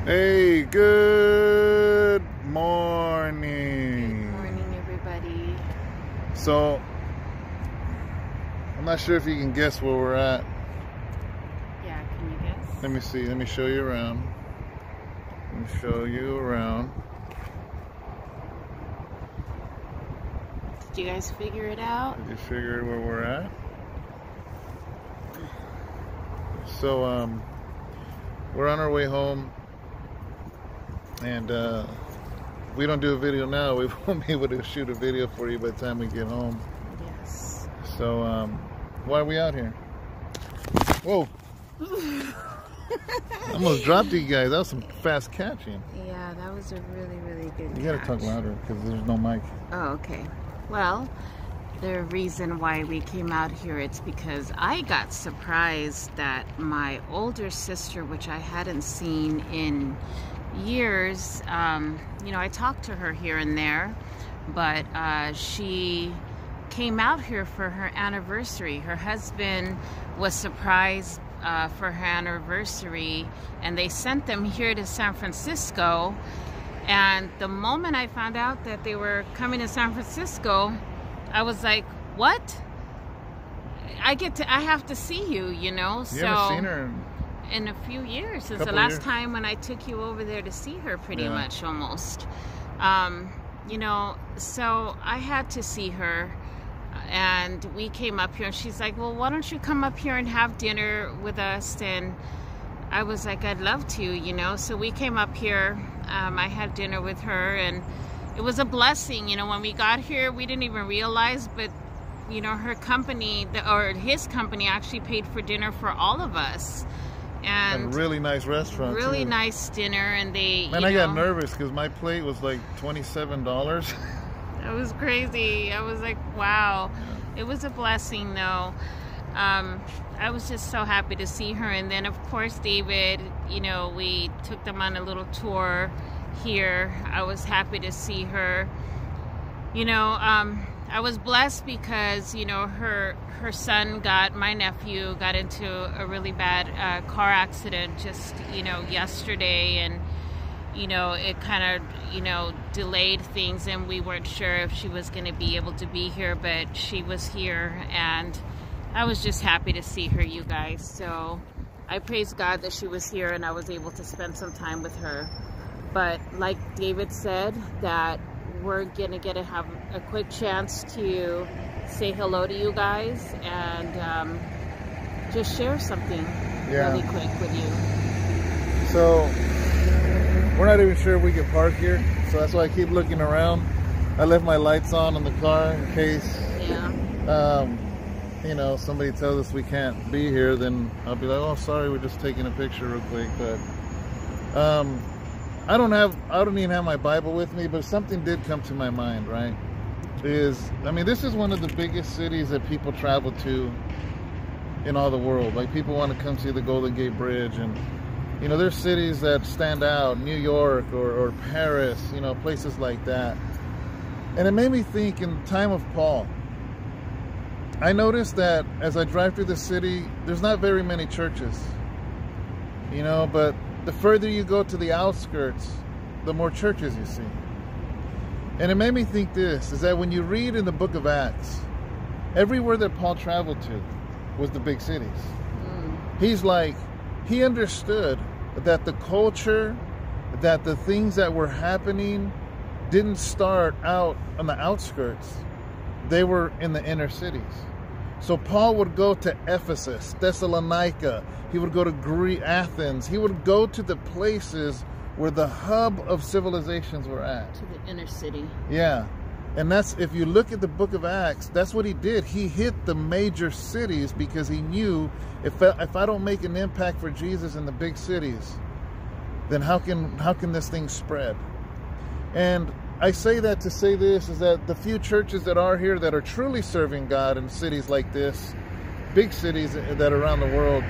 Hey, good morning. Good morning, everybody. So, I'm not sure if you can guess where we're at. Yeah, can you guess? Let me see. Let me show you around. Did you guys figure it out? Did you figure where we're at? So, we're on our way home. And if we don't do a video now, we won't be able to shoot a video for you by the time we get home. Yes. So, why are we out here? Whoa! I almost dropped you guys. That was some fast catching. Yeah, that was a really, really good You gotta catch. talk louder because there's no mic. Oh, okay. Well, the reason why we came out here, it's because I got surprised that my older sister, which I hadn't seen in years, you know, I talked to her here and there, but she came out here for her anniversary. Her husband was surprised for her anniversary, and they sent them here to San Francisco. And the moment I found out that they were coming to San Francisco, I was like, what? I have to see you, you know? You haven't seen her in a few years, since the last time when I took you over there to see her, pretty much, almost. You know, so I had to see her, and we came up here, and she's like, well, why don't you come up here and have dinner with us? And I was like, I'd love to, you know. So we came up here. I had dinner with her, and it was a blessing. You know, when we got here, we didn't even realize, but you know, her company, or his company, actually paid for dinner for all of us. And a really nice restaurant. Really too. Nice dinner, and they. Man, I got nervous because my plate was like $27. That was crazy. I was like, wow. Yeah. It was a blessing, though. I was just so happy to see her, and then of course David. You know, we took them on a little tour here. I was happy to see her. You know, I was blessed because, you know, her son my nephew got into a really bad car accident just, you know, yesterday, and, you know, it kind of, you know, delayed things, and we weren't sure if she was going to be able to be here, but she was here, and I was just happy to see her, you guys. So I praise God that she was here and I was able to spend some time with her. But like David said, that we're gonna have a quick chance to say hello to you guys and just share something really quick with you. So we're not even sure we can park here, so that's why I keep looking around. I left my lights on the car in case you know, somebody tells us we can't be here, then I'll be like, oh, sorry, we're just taking a picture real quick. But I don't even have my Bible with me, but something did come to my mind, right? I mean, this is one of the biggest cities that people travel to in all the world. Like, people want to come see the Golden Gate Bridge, and, you know, there's cities that stand out, New York or Paris, you know, places like that. And it made me think, in the time of Paul, I noticed that as I drive through the city, there's not very many churches, you know, but the further you go to the outskirts, the more churches you see. And it made me think this, is that when you read in the book of Acts, everywhere that Paul traveled to was the big cities. He's like, he understood that the culture, that the things that were happening didn't start out on the outskirts. They were in the inner cities. So Paul would go to Ephesus, Thessalonica. He would go to Athens. He would go to the places where the hub of civilizations were at. To the inner city. Yeah. And that's, if you look at the book of Acts, that's what he did. He hit the major cities because he knew if I don't make an impact for Jesus in the big cities, then how can this thing spread? And I say that to say this, is that the few churches that are here that are truly serving God in cities like this, big cities that are around the world,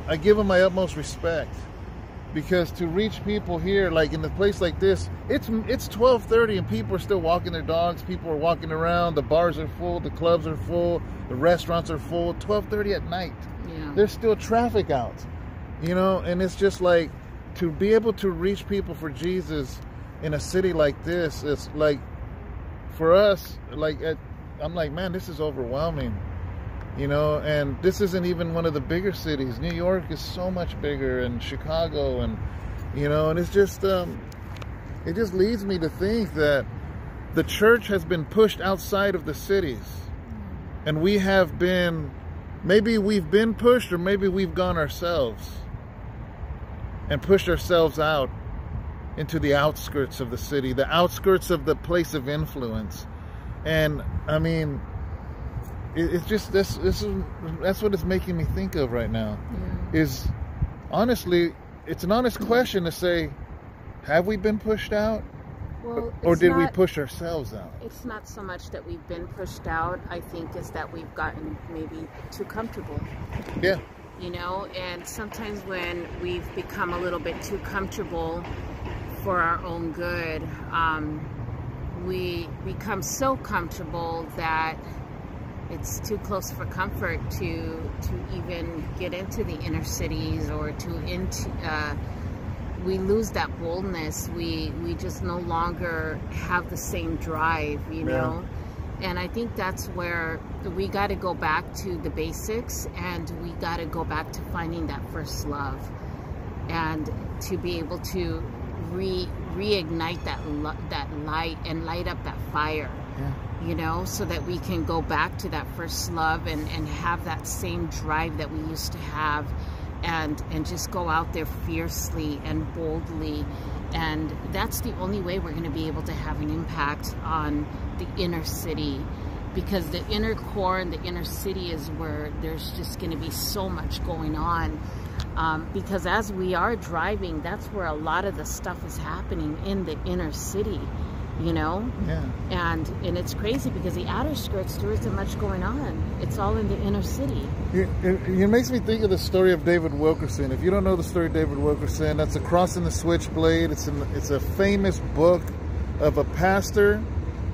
I give them my utmost respect. Because to reach people here, like in a place like this, it's 12:30 and people are still walking their dogs, people are walking around, the bars are full, the clubs are full, the restaurants are full, 12:30 at night. Yeah. There's still traffic out, you know, and it's just like, to be able to reach people for Jesus in a city like this, it's like, for us, like, I'm like, man, this is overwhelming, you know. And this isn't even one of the bigger cities. New York is so much bigger, and Chicago, and, you know, and it's just, it just leads me to think that the church has been pushed outside of the cities, and we have been, maybe we've been pushed, or maybe we've gone ourselves and pushed ourselves out into the outskirts of the city, the outskirts of the place of influence. And I mean, it's just that's what it's making me think of right now. Yeah. Is honestly, it's an honest question to say, have we been pushed out? Well, or did we push ourselves out? It's not so much that we've been pushed out. I think is that we've gotten maybe too comfortable. Yeah. You know, and sometimes when we've become a little bit too comfortable for our own good, we become so comfortable that it's too close for comfort to even get into the inner cities, or we lose that boldness. We just no longer have the same drive, you know. And I think that's where we got to go back to the basics, and we got to go back to finding that first love, and to be able to reignite that light and light up that fire. Yeah. You know, so that we can go back to that first love and have that same drive that we used to have, and just go out there fiercely and boldly. And that's the only way we're going to be able to have an impact on the inner city, because the inner core and the inner city is where there's just going to be so much going on. Because as we are driving, that's where a lot of the stuff is happening, in the inner city, you know? Yeah. And it's crazy because the outer skirts, there isn't much going on. It's all in the inner city. It makes me think of the story of David Wilkerson. If you don't know the story of David Wilkerson, that's A Cross in the Switchblade. It's a famous book of a pastor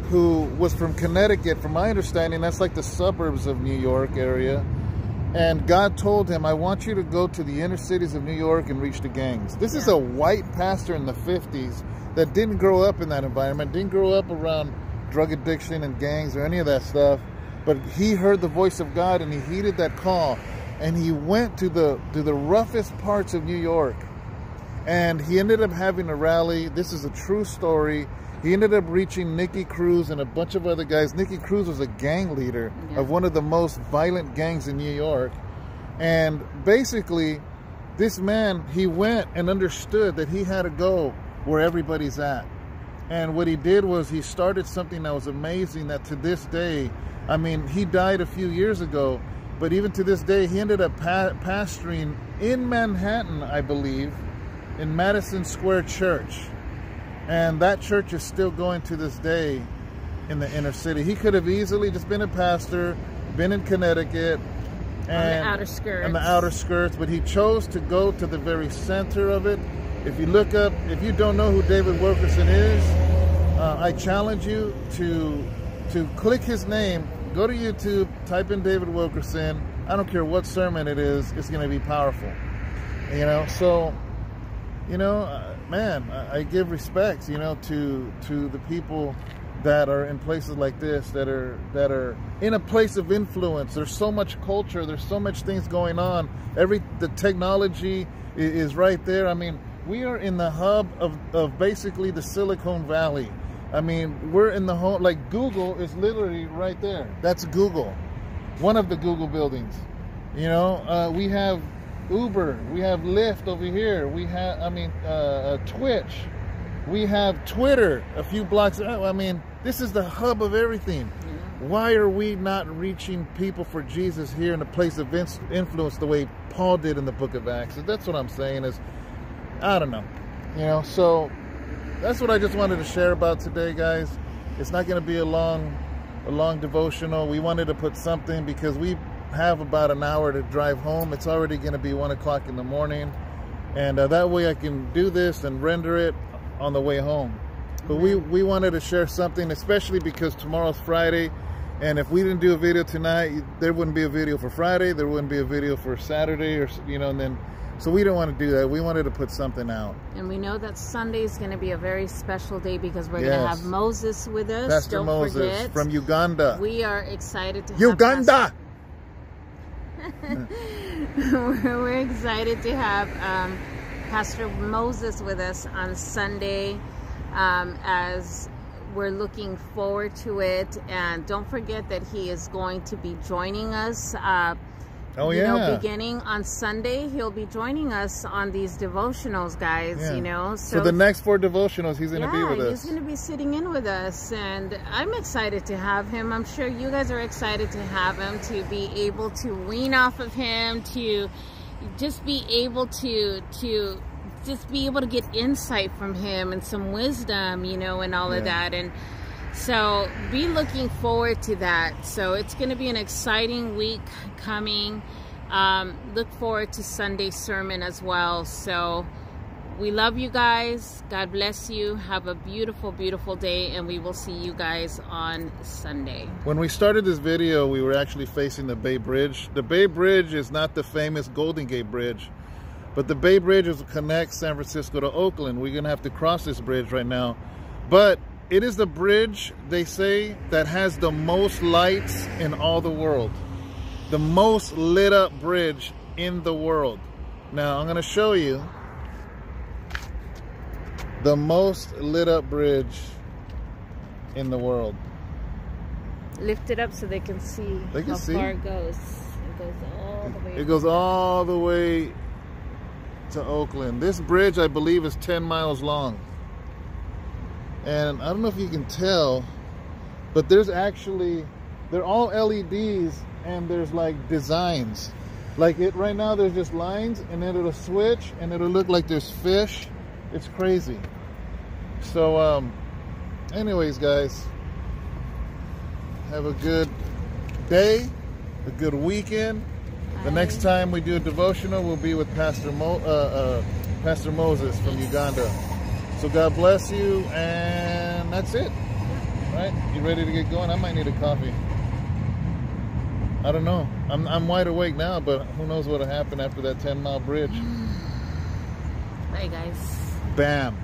who was from Connecticut. From my understanding, that's like the suburbs of New York area. And God told him, I want you to go to the inner cities of New York and reach the gangs. This is a white pastor in the 50s that didn't grow up in that environment, didn't grow up around drug addiction and gangs or any of that stuff. But he heard the voice of God, and he heeded that call. And he went to the roughest parts of New York. And he ended up having a rally. This is a true story. He ended up reaching Nicky Cruz and a bunch of other guys. Nicky Cruz was a gang leader of one of the most violent gangs in New York. And basically, this man, he went and understood that he had to go where everybody's at. And what he did was he started something that was amazing, that to this day, I mean, he died a few years ago, but even to this day, he ended up pastoring in Manhattan, I believe, in Madison Square Church. And that church is still going to this day in the inner city. He could have easily just been a pastor, been in Connecticut, and on the outer skirts. On the outer skirts, but he chose to go to the very center of it. If you look up, if you don't know who David Wilkerson is, I challenge you to click his name, go to YouTube, type in David Wilkerson. I don't care what sermon it is, it's going to be powerful. You know, so, you know, man, I give respect, you know, to the people that are in places like this, that are in a place of influence. There's so much culture, there's so much things going on. The technology is right there. I mean, we are in the hub of basically the Silicon Valley. I mean, we're in the home, like Google is literally right there. That's Google, one of the Google buildings. You know, we have Uber, we have Lyft over here, we have, I mean, Twitch, we have Twitter a few blocks. I mean, this is the hub of everything. Why are we not reaching people for Jesus here in a place of influence the way Paul did in the book of Acts? That's what I'm saying is, I don't know, you know. So that's what I just wanted to share about today, guys. It's not going to be a long devotional. We wanted to put something because we have about an hour to drive home. It's already going to be 1 o'clock in the morning, and that way I can do this and render it on the way home. But we wanted to share something, especially because tomorrow's Friday, and if we didn't do a video tonight, there wouldn't be a video for Friday, there wouldn't be a video for Saturday, or, you know, and then So we didn't want to do that. We wanted to put something out. And we know that Sunday is going to be a very special day because we're Yes. going to have Moses with us. Pastor Don't Moses forget. from Uganda. We are excited to have Uganda! We're excited to have Pastor Moses with us on Sunday, as we're looking forward to it. And don't forget that he is going to be joining us. Beginning on Sunday, he'll be joining us on these devotionals, guys. Yeah. You know, so the next 4 devotionals, he's going to be with us. He's going to be sitting in with us, and I'm excited to have him. I'm sure you guys are excited to have him, to be able to wean off of him, to just be able to just be able to get insight from him and some wisdom, you know, and all of that. And so be looking forward to that. So it's going to be an exciting week coming. Look forward to Sunday's sermon as well. So we love you guys. God bless you. Have a beautiful, beautiful day, and we will see you guys on Sunday. When we started this video, we were actually facing the Bay Bridge. The Bay Bridge is not the famous Golden Gate Bridge, but the Bay Bridge connects San Francisco to Oakland. We're going to have to cross this bridge right now. But it is the bridge, they say, that has the most lights in all the world. The most lit up bridge in the world. Now, I'm going to show you the most lit up bridge in the world. Lift it up so they can see how far it goes. It goes all the way. It goes all the way to Oakland. This bridge, I believe, is 10 miles long. And I don't know if you can tell, but there's actually, they're all LEDs, and there's like designs. Like it right now, there's just lines, and then it'll switch, and it'll look like there's fish. It's crazy. So, anyways, guys, have a good day, a good weekend. The next time we do a devotional, we'll be with Pastor Moses from Uganda. So God bless you, and that's it. All right, you ready to get going? I might need a coffee. I don't know. I'm wide awake now, but who knows what'll happen after that 10-mile bridge. Bye, guys. Bam.